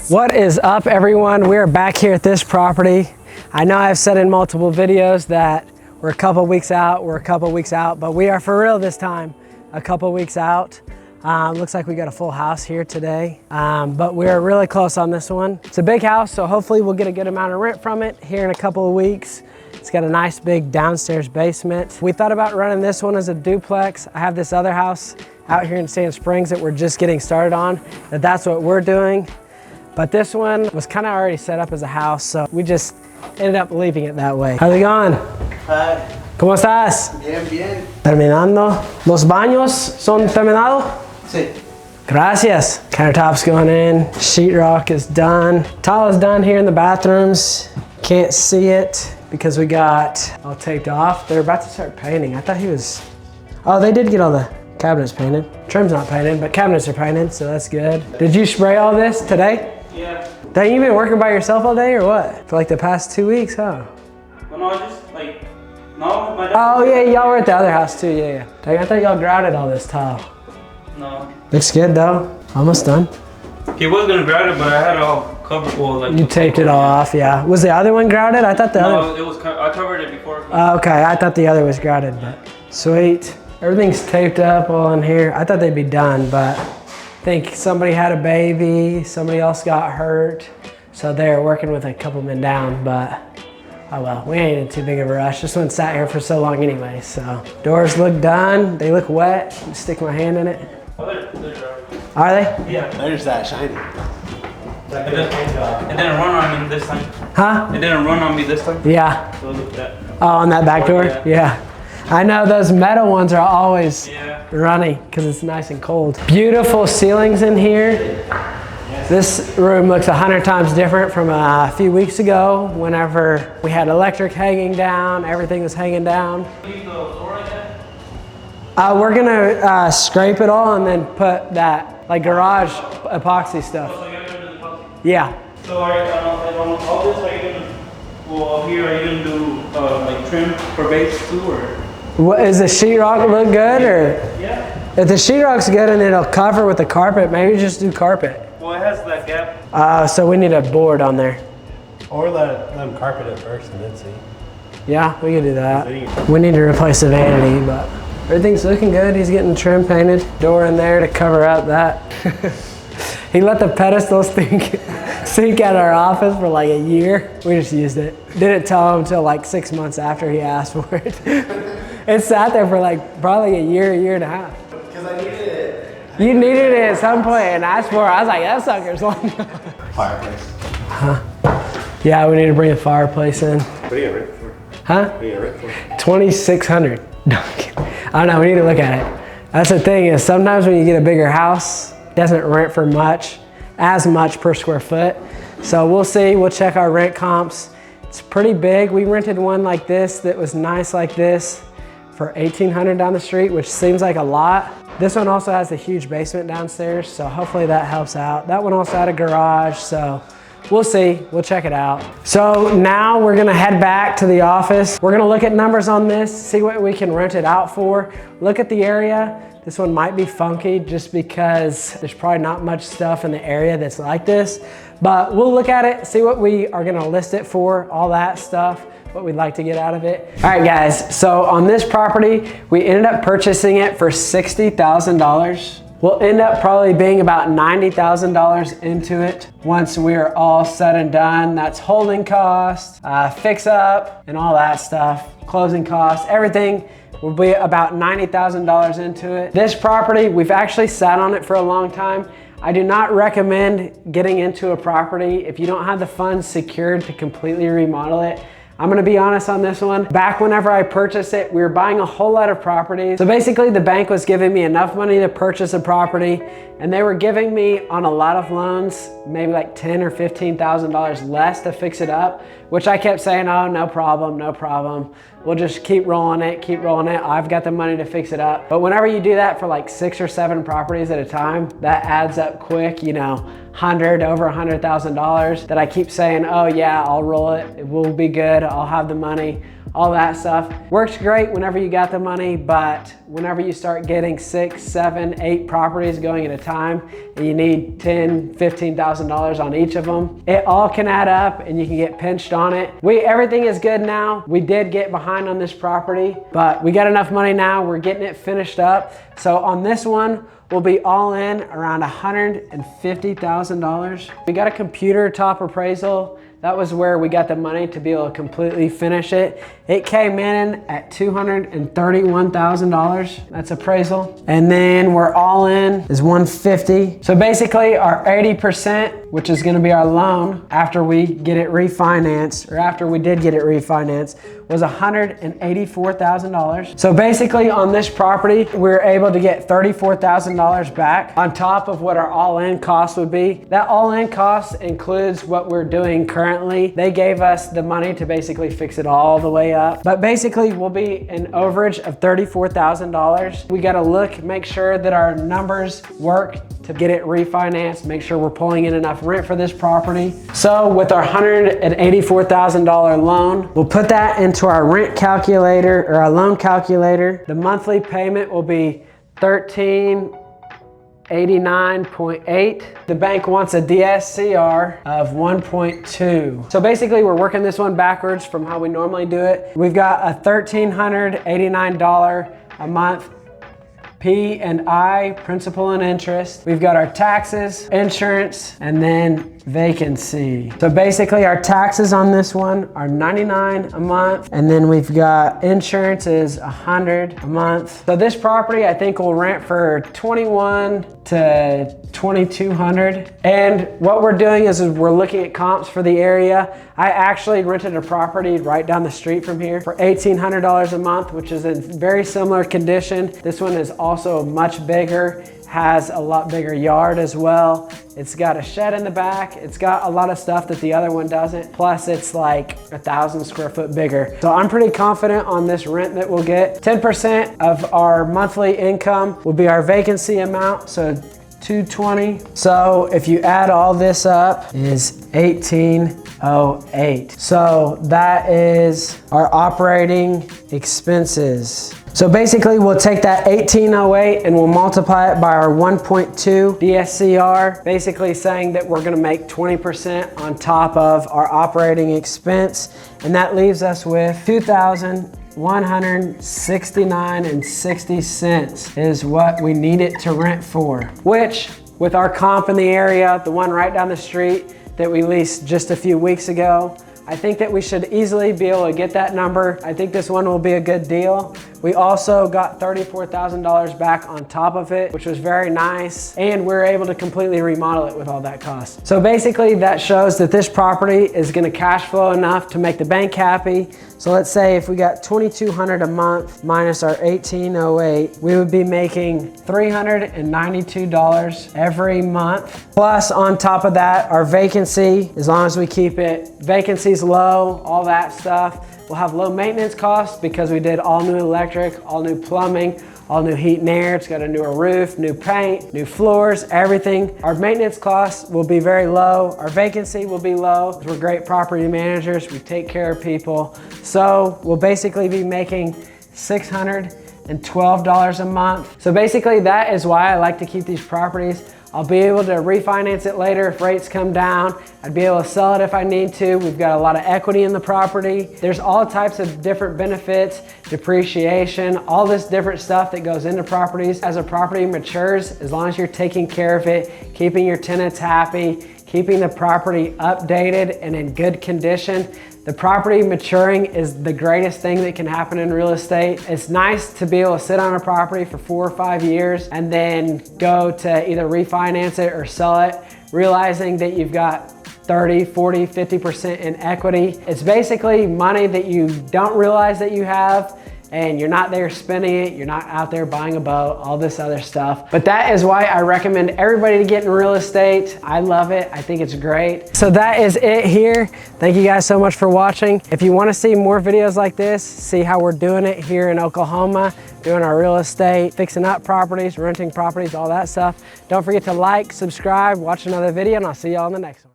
What is up, everyone? We are back here at this property. I know I've said in multiple videos that we're a couple weeks out, but we are for real this time, a couple weeks out. Looks like we got a full house here today, but we're really close on this one. It's a big house, so hopefully we'll get a good amount of rent from it here in a couple of weeks. It's got a nice big downstairs basement. We thought about running this one as a duplex. I have this other house out here in Sand Springs that we're just getting started on, that's what we're doing. But this one was kind of already set up as a house, so we just ended up leaving it that way. How's it going? Hi. ¿Cómo estás? Bien, bien. Terminando. ¿Los baños son terminados? Sí. Gracias. Countertop's going in. Sheetrock is done. Tile is done here in the bathrooms. Can't see it because we got all taped off. They're about to start painting. I thought he was... Oh, they did get all the cabinets painted. Trim's not painted, but cabinets are painted, so that's good. Did you spray all this today? Yeah. Dang, you been working by yourself all day or what? For like the past 2 weeks, huh? Well, no, just like, no, my dad. Oh yeah, y'all were at the other house too, yeah. Dang, I thought y'all grouted all this tile. No. Looks good though. Almost done. He was gonna grout it, but I had it all covered. Well, like You taped it all off, yeah. Was the other one grouted? I thought the other... No, it was. I covered it before. Okay, I thought the other was grouted, but sweet. Everything's taped up all in here. I thought they'd be done, but I think somebody had a baby, somebody else got hurt, so they're working with a couple men down, but oh well, we ain't in too big of a rush. This one sat here for so long anyway, so. Doors look done, they look wet. Stick my hand in it. Oh, they're dry. Are they? Yeah. There's that shiny. It didn't run on me this time. Huh? It didn't run on me this time. Yeah. So look at that. Oh, on that back door? Yeah. Yeah. I know those metal ones are always running because it's nice and cold. Beautiful ceilings in here. This room looks 100 times different from a few weeks ago whenever we had electric hanging down, everything was hanging down. We're gonna scrape it all and then put that like garage epoxy stuff. Yeah. So on all this, are you gonna, well, here, are you gonna do like trim for base too, or? What, is the sheetrock look good, or? Yeah. If the sheetrock's good and it'll cover with the carpet, maybe just do carpet. Well, it has that gap. So we need a board on there. Or let them carpet it first and then see. Yeah, we can do that. We need to replace the vanity, but everything's looking good. He's getting trim painted. Door in there to cover up that. He let the pedestals sink at our office for like a year. We just used it. Didn't tell him until like 6 months after he asked for it. It sat there for like probably a year and a half. Because I needed it. You needed it at some point and asked for it. I was like, that sucker's long. Fireplace. Huh? Yeah, we need to bring a fireplace in. What do you get rent for? Huh? What do you get rent for? 2,600. I don't know, we need to look at it. That's the thing is sometimes when you get a bigger house, it doesn't rent for as much per square foot. So we'll see, we'll check our rent comps. It's pretty big. We rented one like this that was nice like this for $1,800 down the street, which seems like a lot. This one also has a huge basement downstairs, so hopefully that helps out. That one also had a garage, so we'll see, we'll check it out. So now we're gonna head back to the office. We're gonna look at numbers on this, see what we can rent it out for, look at the area. This one might be funky just because there's probably not much stuff in the area that's like this, but we'll look at it, see what we are gonna list it for, all that stuff, what we'd like to get out of it. All right guys, so on this property, we ended up purchasing it for $60,000. We'll end up probably being about $90,000 into it once we're all said and done. That's holding costs, fix up, and all that stuff, closing costs, everything. Will be about $90,000 into it. This property, we've actually sat on it for a long time. I do not recommend getting into a property if you don't have the funds secured to completely remodel it. I'm gonna be honest on this one. Back whenever I purchased it, we were buying a whole lot of properties. So basically the bank was giving me enough money to purchase a property and they were giving me on a lot of loans, maybe like $10,000 or $15,000 less to fix it up, which I kept saying, oh, no problem, no problem. we'll just keep rolling it. I've got the money to fix it up. But whenever you do that for like 6 or 7 properties at a time, that adds up quick, you know, over $100,000 that I keep saying, oh yeah, I'll roll it. It will be good. I'll have the money. All that stuff works great whenever you got the money, but whenever you start getting 6, 7, 8 properties going at a time and you need $10,000, $15,000 on each of them, it all can add up and you can get pinched on it. Everything is good now. We did get behind on this property, but we got enough money now. We're getting it finished up. So on this one, we'll be all in around $150,000. We got a computer top appraisal. That was where we got the money to be able to completely finish it. It came in at $231,000. That's appraisal. And then we're all in is $150,000. So basically our 80%, which is gonna be our loan after we get it refinanced, or after we did get it refinanced, was $184,000. So basically on this property, we were able to get $34,000 back on top of what our all-in cost would be. That all-in cost includes what we're doing currently. They gave us the money to basically fix it all the way up. But basically we'll be an overage of $34,000. We gotta make sure that our numbers work to get it refinanced, make sure we're pulling in enough rent for this property. So with our $184,000 loan, we'll put that into our rent calculator or our loan calculator. The monthly payment will be $1,389.8. The bank wants a DSCR of 1.2. So basically we're working this one backwards from how we normally do it. We've got a $1,389 a month P&I, principal and interest. We've got our taxes, insurance, and then vacancy. So basically our taxes on this one are $99 a month, and then we've got insurance is $100 a month. So this property I think will rent for $2,100 to $2,200. And what we're doing is we're looking at comps for the area. I actually rented a property right down the street from here for $1,800 a month, which is in very similar condition. This one is also much bigger, has a lot bigger yard as well. It's got a shed in the back. It's got a lot of stuff that the other one doesn't. Plus it's like 1,000 square foot bigger. So I'm pretty confident on this rent that we'll get. 10% of our monthly income will be our vacancy amount. So $220. So if you add all this up is $1,808. So that is our operating expenses. So basically we'll take that $1,808 and we'll multiply it by our 1.2 DSCR, basically saying that we're gonna make 20% on top of our operating expense. And that leaves us with $2,169.60 is what we need it to rent for, which with our comp in the area, the one right down the street that we leased just a few weeks ago, I think that we should easily be able to get that number. I think this one will be a good deal. We also got $34,000 back on top of it, which was very nice. And we were able to completely remodel it with all that cost. So basically that shows that this property is gonna cash flow enough to make the bank happy. So let's say if we got $2,200 a month minus our $1,808, we would be making $392 every month. Plus on top of that, our vacancy, as long as we keep it, vacancy's low, all that stuff. We'll have low maintenance costs because we did all new electric, all new plumbing, all new heat and air. It's got a newer roof, new paint, new floors, everything. Our maintenance costs will be very low. Our vacancy will be low. We're great property managers. We take care of people. So we'll basically be making $612 a month. So basically that is why I like to keep these properties. I'll be able to refinance it later if rates come down. I'd be able to sell it if I need to. We've got a lot of equity in the property. There's all types of different benefits, depreciation, all this different stuff that goes into properties. As a property matures, as long as you're taking care of it, keeping your tenants happy, keeping the property updated and in good condition, the property maturing is the greatest thing that can happen in real estate. It's nice to be able to sit on a property for 4 or 5 years and then go to either refinance it or sell it, realizing that you've got 30, 40, 50% in equity. It's basically money that you don't realize that you have, and you're not there spending it, you're not out there buying a boat, all this other stuff. But that is why I recommend everybody to get in real estate. I love it, I think it's great. So that is it here. Thank you guys so much for watching. If you wanna see more videos like this, see how we're doing it here in Oklahoma, doing our real estate, fixing up properties, renting properties, all that stuff, don't forget to like, subscribe, watch another video, and I'll see y'all in the next one.